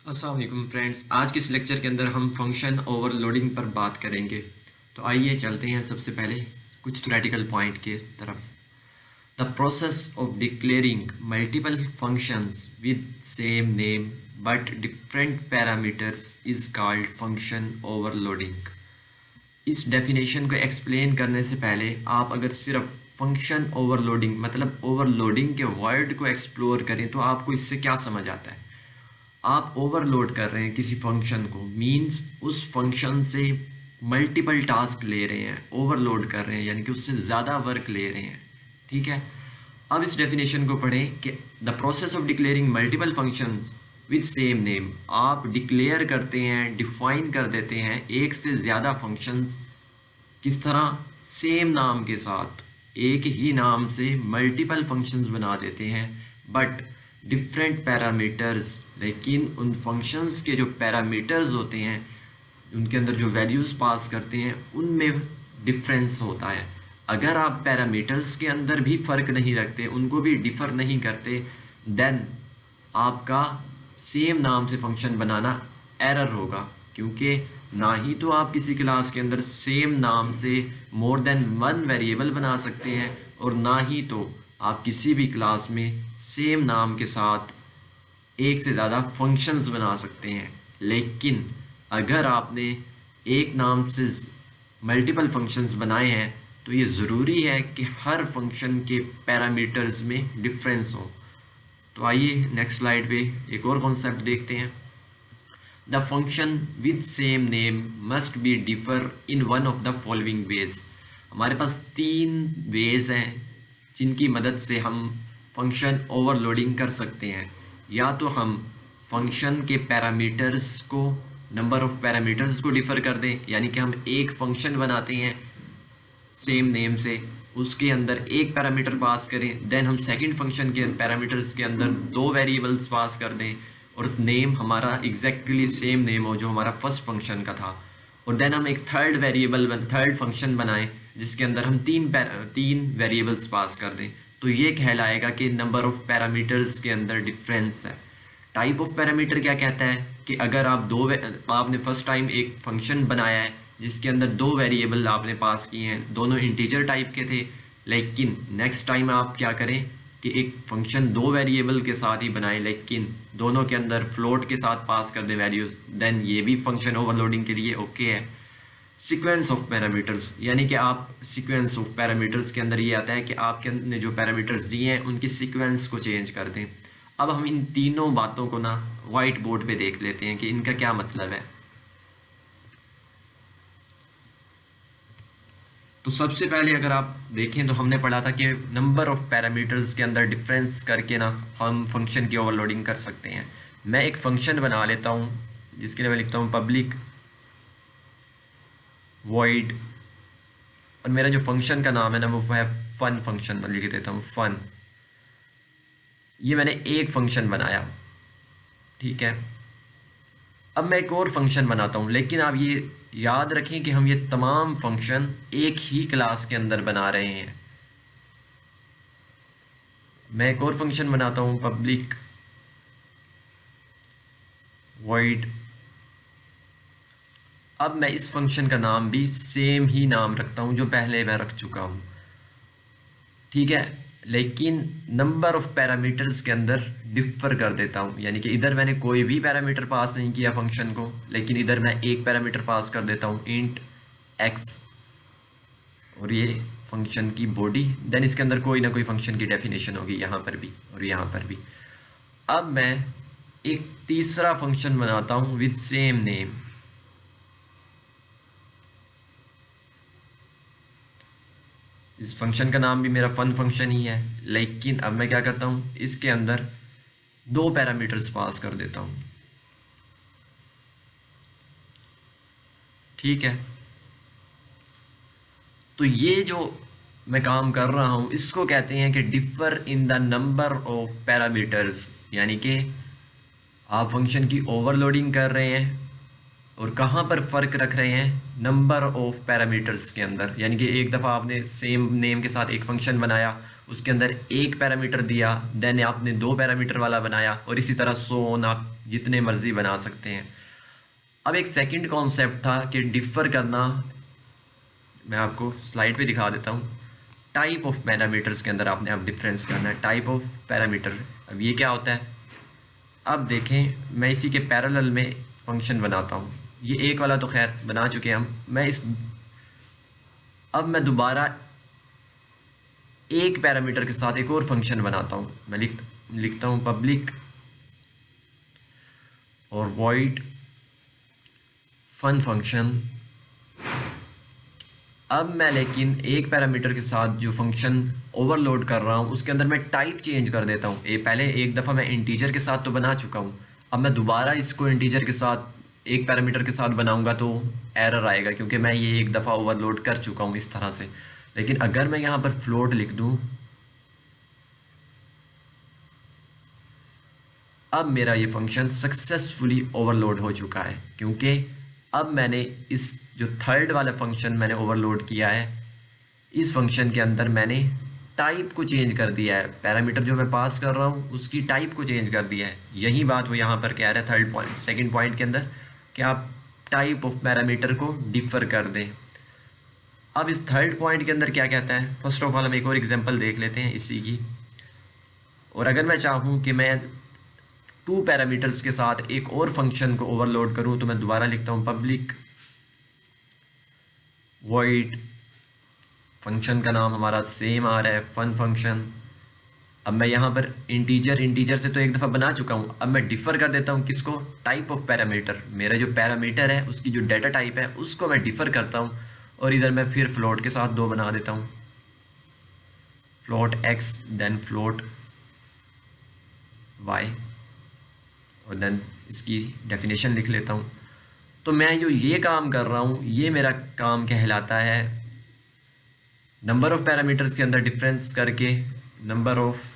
अस्सलाम वालेकुम फ्रेंड्स। आज के इस लेक्चर के अंदर हम फंक्शन ओवरलोडिंग पर बात करेंगे। तो आइए चलते हैं सबसे पहले कुछ थ्योरेटिकल पॉइंट के तरफ। The process of declaring multiple functions with same name but different parameters is called function overloading. इस डेफिनेशन को एक्सप्लेन करने से पहले आप अगर सिर्फ फंक्शन ओवरलोडिंग मतलब ओवरलोडिंग के वर्ड को एक्सप्लोर करें तो आपको इससे क्या समझ आता है। आप ओवरलोड कर रहे हैं किसी फंक्शन को, मींस उस फंक्शन से मल्टीपल टास्क ले रहे हैं, ओवरलोड कर रहे हैं, यानी कि उससे ज़्यादा वर्क ले रहे हैं। ठीक है, अब इस डेफिनेशन को पढ़ें कि the process of declaring multiple functions with same name. आप डिक्लेयर करते हैं, डिफाइन कर देते हैं एक से ज़्यादा फंक्शंस। किस तरह? सेम नाम के साथ एक ही नाम से मल्टीपल फंक्शंस बना देते हैं, बट डिफरेंट पैरामीटर्स। लेकिन उन फंक्शंस के जो पैरामीटर्स होते हैं, उनके अंदर जो वैल्यूज़ पास करते हैं, उनमें डिफरेंस होता है। अगर आप पैरामीटर्स के अंदर भी फ़र्क नहीं रखते, उनको भी डिफ़र नहीं करते, देन आपका सेम नाम से फंक्शन बनाना एरर होगा। क्योंकि ना ही तो आप किसी क्लास के अंदर सेम नाम से मोर देन वन वेरिएबल बना सकते हैं, और ना ही तो आप किसी भी क्लास में सेम नाम के साथ एक से ज़्यादा फंक्शंस बना सकते हैं। लेकिन अगर आपने एक नाम से मल्टीपल फंक्शंस बनाए हैं तो ये ज़रूरी है कि हर फंक्शन के पैरामीटर्स में डिफरेंस हो। तो आइए नेक्स्ट स्लाइड पे एक और कॉन्सेप्ट देखते हैं। The function with same name must be differ in one of the following veg. हमारे पास तीन वेज हैं जिनकी मदद से हम फंक्शन ओवरलोडिंग कर सकते हैं। या तो हम फंक्शन के पैरामीटर्स को, नंबर ऑफ पैरामीटर्स को डिफ़र कर दें, यानी कि हम एक फंक्शन बनाते हैं सेम नेम से, उसके अंदर एक पैरामीटर पास करें, देन हम सेकंड फंक्शन के पैरामीटर्स के अंदर दो वेरिएबल्स पास कर दें, और नेम हमारा एग्जैक्टली सेम नेम हो जो हमारा फर्स्ट फंक्शन का था। और देन हम एक थर्ड फंक्शन बनाएं जिसके अंदर हम तीन वेरिएबल्स पास कर दें। तो ये कहलाएगा कि नंबर ऑफ पैरामीटर्स के अंदर डिफरेंस है। टाइप ऑफ पैरामीटर क्या कहता है कि अगर आपने फर्स्ट टाइम एक फंक्शन बनाया है जिसके अंदर दो वेरिएबल आपने पास किए हैं, दोनों इंटीजर टाइप के थे, लेकिन नेक्स्ट टाइम आप क्या करें कि एक फंक्शन दो वेरिएबल के साथ ही बनाएं, लेकिन दोनों के अंदर फ्लोट के साथ पास कर दें वैल्यूज, देन ये भी फंक्शन ओवरलोडिंग के लिए ओके है। सीक्वेंस ऑफ पैरामीटर्स, यानी कि आप सीक्वेंस ऑफ पैरामीटर्स के अंदर ये आता है कि आपके ने जो पैरामीटर्स दिए हैं उनकी सीक्वेंस को चेंज कर दें। अब हम इन तीनों बातों को ना वाइट बोर्ड पे देख लेते हैं कि इनका क्या मतलब है। तो सबसे पहले अगर आप देखें तो हमने पढ़ा था कि नंबर ऑफ पैरामीटर्स के अंदर डिफरेंस करके ना हम फंक्शन की ओवरलोडिंग कर सकते हैं। मैं एक फंक्शन बना लेता हूँ जिसके लिए मैं लिखता हूँ पब्लिक वॉइड, और मेरा जो फंक्शन का नाम है ना वो है फन फंक्शन, मैं लिख देता हूँ फन। ये मैंने एक फंक्शन बनाया, ठीक है। अब मैं एक और फंक्शन बनाता हूँ, लेकिन आप ये याद रखें कि हम ये तमाम फंक्शन एक ही क्लास के अंदर बना रहे हैं। मैं एक और फंक्शन बनाता हूँ पब्लिक वॉइड। अब मैं इस फंक्शन का नाम भी सेम ही नाम रखता हूँ जो पहले मैं रख चुका हूँ, ठीक है। लेकिन नंबर ऑफ पैरामीटर्स के अंदर डिफर कर देता हूँ, यानी कि इधर मैंने कोई भी पैरामीटर पास नहीं किया फंक्शन को, लेकिन इधर मैं एक पैरामीटर पास कर देता हूँ इंट एक्स, और ये फंक्शन की बॉडी, देन इसके अंदर कोई ना कोई फंक्शन की डेफिनेशन होगी यहाँ पर भी और यहाँ पर भी। अब मैं एक तीसरा फंक्शन बनाता हूँ विद सेम नेम। इस फंक्शन का नाम भी मेरा फन फंक्शन ही है, लेकिन अब मैं क्या करता हूँ, इसके अंदर दो पैरामीटर्स पास कर देता हूँ, ठीक है। तो ये जो मैं काम कर रहा हूँ इसको कहते हैं कि differ in the number of parameters, यानी कि आप फंक्शन की ओवरलोडिंग कर रहे हैं और कहाँ पर फ़र्क रख रहे हैं, नंबर ऑफ पैरामीटर्स के अंदर। यानी कि एक दफ़ा आपने सेम नेम के साथ एक फंक्शन बनाया उसके अंदर एक पैरामीटर दिया, देन आपने 2 पैरामीटर वाला बनाया, और इसी तरह सो ऑन आप जितने मर्जी बना सकते हैं। अब एक सेकंड कॉन्सेप्ट था कि डिफ़र करना, मैं आपको स्लाइड पे दिखा देता हूँ। टाइप ऑफ पैरामीटर्स के अंदर आपने अब डिफरेंस करना है, टाइप ऑफ पैरामीटर। अब ये क्या होता है, अब देखें मैं इसी के पैरेलल में फंक्शन बनाता हूँ। ये एक वाला तो खैर बना चुके हैं हम, अब मैं दोबारा एक पैरामीटर के साथ एक और फंक्शन बनाता हूँ। मैं लिखता हूँ पब्लिक और वॉइड फन फंक्शन। अब मैं लेकिन एक पैरामीटर के साथ जो फंक्शन ओवरलोड कर रहा हूँ उसके अंदर मैं टाइप चेंज कर देता हूँ। पहले एक दफ़ा मैं इंटीजर के साथ तो बना चुका हूँ, अब मैं दोबारा इसको इंटीजर के साथ एक पैरामीटर के साथ बनाऊँगा तो एरर आएगा, क्योंकि मैं ये एक दफ़ा ओवरलोड कर चुका हूँ इस तरह से। लेकिन अगर मैं यहाँ पर फ्लोट लिख दूँ, अब मेरा ये फंक्शन सक्सेसफुली ओवरलोड हो चुका है, क्योंकि अब मैंने इस जो थर्ड वाला फंक्शन मैंने ओवरलोड किया है, इस फंक्शन के अंदर मैंने टाइप को चेंज कर दिया है। पैरामीटर जो मैं पास कर रहा हूँ उसकी टाइप को चेंज कर दिया है। यही बात वो यहाँ पर कह रहा है सेकंड पॉइंट के अंदर, कि आप टाइप ऑफ पैरामीटर को डिफ़र कर दें। अब इस थर्ड पॉइंट के अंदर क्या कहता है, फर्स्ट ऑफ ऑल हम एक और एग्जांपल देख लेते हैं इसी की। और अगर मैं चाहूँ कि मैं 2 पैरामीटर्स के साथ एक और फंक्शन को ओवरलोड करूं, तो मैं दोबारा लिखता हूं पब्लिक वॉइड, फंक्शन का नाम हमारा सेम आ रहा है फन फंक्शन। अब मैं यहां पर इंटीजर से तो एक दफ़ा बना चुका हूं, अब मैं डिफ़र कर देता हूं किसको, टाइप ऑफ पैरामीटर। मेरा जो पैरामीटर है उसकी जो डाटा टाइप है उसको मैं डिफ़र करता हूं, और इधर मैं फिर फ्लोट के साथ 2 बना देता हूं, float x then float y, और देन इसकी डेफिनेशन लिख लेता हूँ। तो मैं जो ये काम कर रहा हूँ ये मेरा काम कहलाता है नंबर ऑफ़ पैरामीटर्स के अंदर डिफरेंस करके नंबर ऑफ़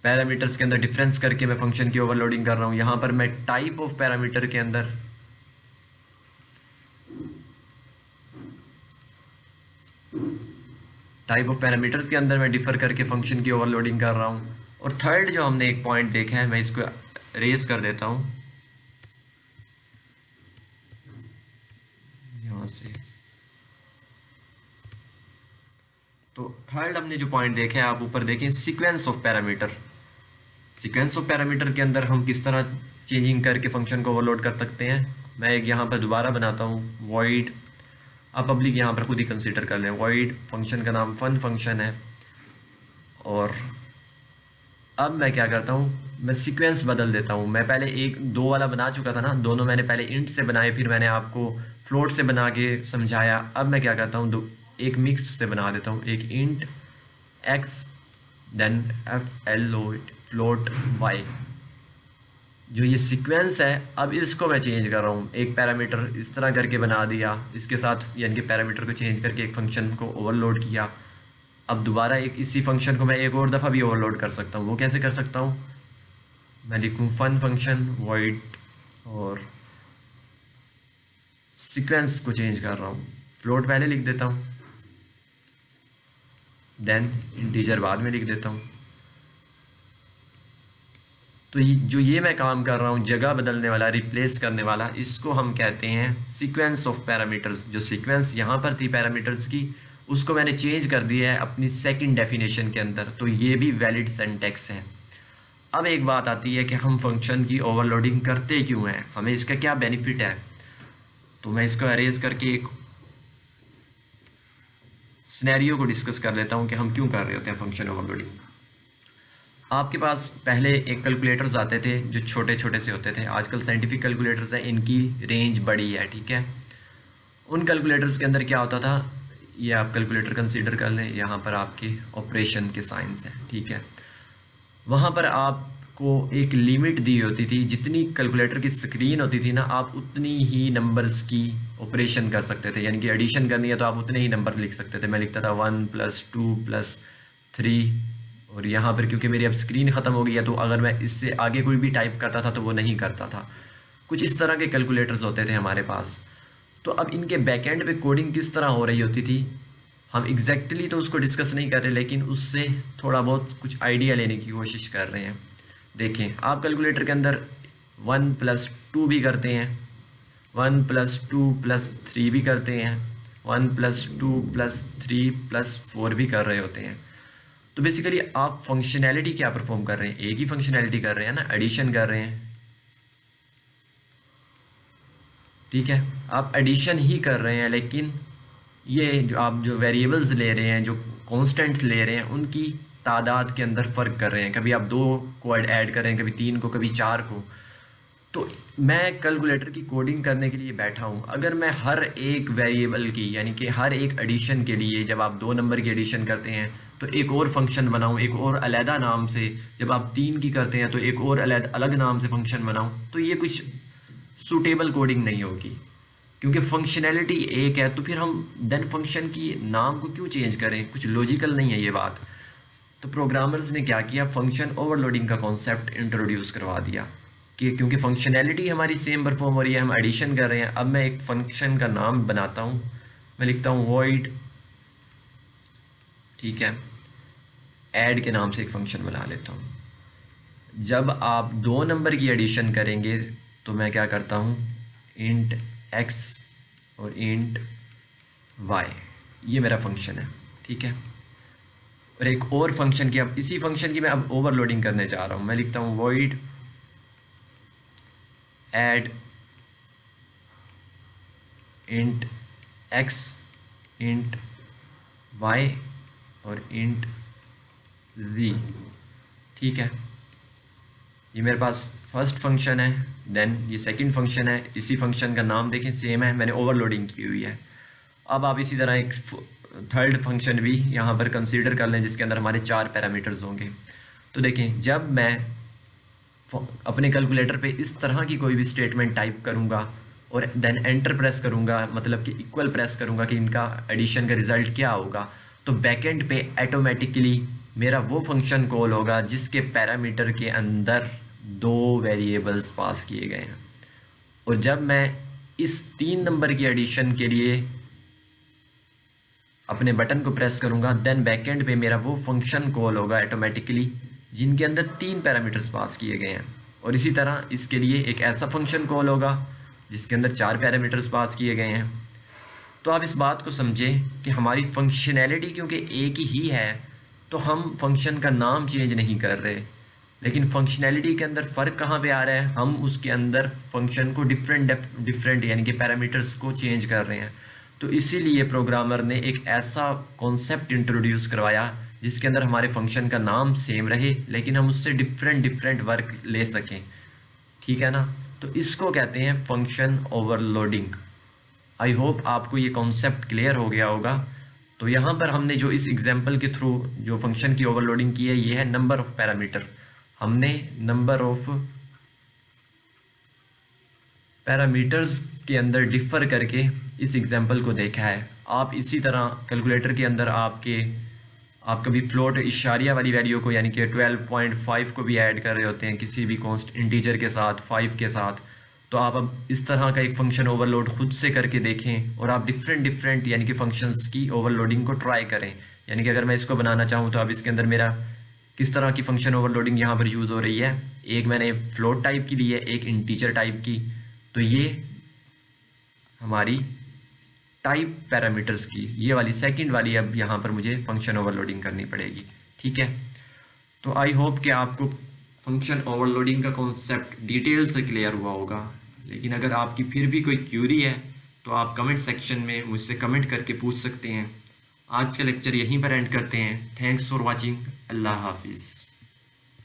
पैरामीटर्स के अंदर डिफरेंस करके मैं फंक्शन की ओवरलोडिंग कर रहा हूँ। यहाँ पर मैं टाइप ऑफ पैरामीटर के अंदर मैं डिफ़र करके फंक्शन की ओवरलोडिंग कर रहा हूँ। और थर्ड जो हमने एक पॉइंट देखा है, मैं इसको रेज कर देता हूँ यहाँ से। तो थर्ड हमने जो पॉइंट देखा है, आप ऊपर देखें, sequence of parameter. Sequence of parameter के अंदर हम किस तरह चेंजिंग करके फंक्शन को ओवरलोड कर सकते हैं। मैं एक यहाँ पर दोबारा बनाता हूँ वॉइड, आप पब्लिक यहाँ पर खुद ही कंसीडर कर लें, वॉइड फंक्शन का नाम फन फंक्शन है। और अब मैं क्या करता हूँ, मैं सीक्वेंस बदल देता हूँ। मैं पहले 1-2 वाला बना चुका था ना, दोनों मैंने पहले इंट से बनाए, फिर मैंने आपको फ्लोट से बना के समझाया। अब मैं क्या करता हूँ, एक मिक्स से बना देता हूँ, एक int x then float y। जो ये सीक्वेंस है, अब इसको मैं चेंज कर रहा हूँ, एक पैरामीटर इस तरह करके बना दिया, इसके साथ यानी कि पैरामीटर को चेंज करके एक फंक्शन को ओवरलोड किया। अब दोबारा एक इसी फंक्शन को मैं एक और दफ़ा भी ओवरलोड कर सकता हूँ। वो कैसे कर सकता हूँ, मैं लिखूँ फन फंक्शन वॉइड और सीक्वेंस को चेंज कर रहा हूँ, फ्लोट पहले लिख देता हूँ देन इंटीजर बाद में लिख देता हूँ। तो जो ये मैं काम कर रहा हूँ, जगह बदलने वाला, रिप्लेस करने वाला, इसको हम कहते हैं सीक्वेंस ऑफ पैरामीटर्स। जो सीक्वेंस यहाँ पर थी पैरामीटर्स की, उसको मैंने चेंज कर दिया है अपनी सेकंड डेफिनेशन के अंदर। तो ये भी वैलिड सिंटैक्स है। अब एक बात आती है कि हम फंक्शन की ओवरलोडिंग करते क्यों हैं, हमें इसका क्या बेनिफिट है। तो मैं इसको अरेज करके एक सिनेरियो को डिस्कस कर लेता हूँ कि हम क्यों कर रहे होते हैं फंक्शन ओवरलोडिंग। आपके पास पहले एक कैलकुलेटर्स आते थे जो छोटे छोटे से होते थे, आजकल साइंटिफिक कैलकुलेटर्स हैं, इनकी रेंज बड़ी है, ठीक है। उन कैलकुलेटर्स के अंदर क्या होता था, ये आप कैलकुलेटर कंसीडर कर लें, यहाँ पर आपके ऑपरेशन के साइंस हैं, ठीक है। वहाँ पर आपको एक लिमिट दी होती थी, जितनी कैलकुलेटर की स्क्रीन होती थी ना, आप उतनी ही नंबर्स की ऑपरेशन कर सकते थे। यानी कि एडिशन करनी है तो आप उतने ही नंबर लिख सकते थे। मैं लिखता था 1 + 2 + 3, और यहाँ पर क्योंकि मेरी अब स्क्रीन ख़त्म हो गई है, तो अगर मैं इससे आगे कोई भी टाइप करता था तो वो नहीं करता था। कुछ इस तरह के कैलकुलेटर्स होते थे हमारे पास। तो अब इनके बैकएंड पे कोडिंग किस तरह हो रही होती थी, हम एग्जैक्टली तो उसको डिस्कस नहीं कर रहे, लेकिन उससे थोड़ा बहुत कुछ आइडिया लेने की कोशिश कर रहे हैं। देखें, आप कैलकुलेटर के अंदर 1+2 भी करते हैं, 1+2+3 भी करते हैं, 1+2+3+4 भी कर रहे होते हैं। तो बेसिकली आप फंक्शनैलिटी क्या परफॉर्म कर रहे हैं, एक ही फंक्शनैलिटी कर रहे हैं ना, एडिशन कर रहे हैं। ठीक है, आप एडिशन ही कर रहे हैं, लेकिन ये जो आप जो वेरिएबल्स ले रहे हैं, जो कॉन्स्टेंट्स ले रहे हैं, उनकी तादाद के अंदर फ़र्क कर रहे हैं। कभी आप 2 को ऐड कर रहे हैं, कभी 3 को, कभी 4 को। तो मैं कैलकुलेटर की कोडिंग करने के लिए बैठा हूँ, अगर मैं हर एक वेरिएबल की, यानी कि हर एक एडिशन के लिए, जब आप 2 नंबर की एडिशन करते हैं तो एक और फंक्शन बनाऊँ, एक और अलहदा नाम से, जब आप 3 की करते हैं तो एक और अलग नाम से फंक्शन बनाऊँ, तो ये कुछ सूटेबल कोडिंग नहीं होगी, क्योंकि फंक्शनैलिटी एक है। तो फिर हम देन फंक्शन की नाम को क्यों चेंज करें, कुछ लॉजिकल नहीं है ये बात। तो प्रोग्रामर्स ने क्या किया, फंक्शन ओवरलोडिंग का कॉन्सेप्ट इंट्रोड्यूस करवा दिया कि क्योंकि फंक्शनैलिटी हमारी सेम परफॉर्म हो रही है, हम एडिशन कर रहे हैं। अब मैं एक फंक्शन का नाम बनाता हूँ, मैं लिखता हूँ void, ठीक है, ऐड के नाम से एक फंक्शन बना लेता हूँ। जब आप 2 नंबर की एडिशन करेंगे तो मैं क्या करता हूँ, इंट x और इंट y, ये मेरा फंक्शन है। ठीक है, और एक और फंक्शन की, अब इसी फंक्शन की मैं अब ओवरलोडिंग करने जा रहा हूँ। मैं लिखता हूँ void add int x int y और इंट z। ठीक है, ये मेरे पास फर्स्ट फंक्शन है, देन ये सेकंड फंक्शन है। इसी फंक्शन का नाम देखें सेम है, मैंने ओवरलोडिंग की हुई है। अब आप इसी तरह एक थर्ड फंक्शन भी यहाँ पर कंसीडर कर लें, जिसके अंदर हमारे 4 पैरामीटर्स होंगे। तो देखें, जब मैं अपने कैलकुलेटर पे इस तरह की कोई भी स्टेटमेंट टाइप करूँगा और देन एंटर प्रेस करूँगा, मतलब कि इक्वल प्रेस करूँगा कि इनका एडिशन का रिज़ल्ट क्या होगा, तो बैकएंड पे ऑटोमेटिकली मेरा वो फंक्शन कॉल होगा जिसके पैरामीटर के अंदर 2 वेरिएबल्स पास किए गए हैं। और जब मैं इस 3 नंबर की एडिशन के लिए अपने बटन को प्रेस करूँगा, देन बैकएंड पे मेरा वो फंक्शन कॉल होगा ऑटोमेटिकली जिनके अंदर 3 पैरामीटर्स पास किए गए हैं। और इसी तरह इसके लिए एक ऐसा फंक्शन कॉल होगा जिसके अंदर 4 पैरामीटर्स पास किए गए हैं। तो आप इस बात को समझें कि हमारी फंक्शनैलिटी क्योंकि एक ही है, तो हम फंक्शन का नाम चेंज नहीं कर रहे, लेकिन फंक्शनैलिटी के अंदर फ़र्क कहाँ पे आ रहा है, हम उसके अंदर फंक्शन को डिफरेंट यानी कि पैरामीटर्स को चेंज कर रहे हैं। तो इसीलिए प्रोग्रामर ने एक ऐसा कॉन्सेप्ट इंट्रोड्यूस करवाया जिसके अंदर हमारे फंक्शन का नाम सेम रहे, लेकिन हम उससे डिफरेंट वर्क ले सकें। ठीक है ना, तो इसको कहते हैं फंक्शन ओवरलोडिंग। आई होप आपको ये कॉन्सेप्ट क्लियर हो गया होगा। तो यहाँ पर हमने जो इस एग्जांपल के थ्रू जो फंक्शन की ओवरलोडिंग की है, ये है नंबर ऑफ़ पैरामीटर। हमने नंबर ऑफ़ पैरामीटर्स के अंदर डिफ़र करके इस एग्जांपल को देखा है। आप इसी तरह कैलकुलेटर के अंदर आप कभी फ्लोट इशारिया वाली वैल्यू को, यानी कि 12.5 को भी ऐड कर रहे होते हैं किसी भी कॉन्स्ट इंटीजर के साथ, 5 के साथ। तो आप अब इस तरह का एक फंक्शन ओवरलोड खुद से करके देखें और आप डिफरेंट यानी कि फंक्शंस की ओवरलोडिंग को ट्राई करें। यानी कि अगर मैं इसको बनाना चाहूँ तो अब इसके अंदर मेरा किस तरह की फंक्शन ओवरलोडिंग यहाँ पर यूज़ हो रही है। एक मैंने फ्लोट टाइप की ली है, एक इंटीजर टाइप की। तो ये हमारी टाइप पैरामीटर्स की, ये वाली सेकंड वाली अब यहाँ पर मुझे फंक्शन ओवरलोडिंग करनी पड़ेगी। ठीक है, तो आई होप कि आपको फंक्शन ओवरलोडिंग का कॉन्सेप्ट डिटेल से क्लियर हुआ होगा। लेकिन अगर आपकी फिर भी कोई क्यूरी है तो आप कमेंट सेक्शन में मुझसे कमेंट करके पूछ सकते हैं। आज का लेक्चर यहीं पर एंड करते हैं। Thanks for watching. अल्लाह हाफिज़।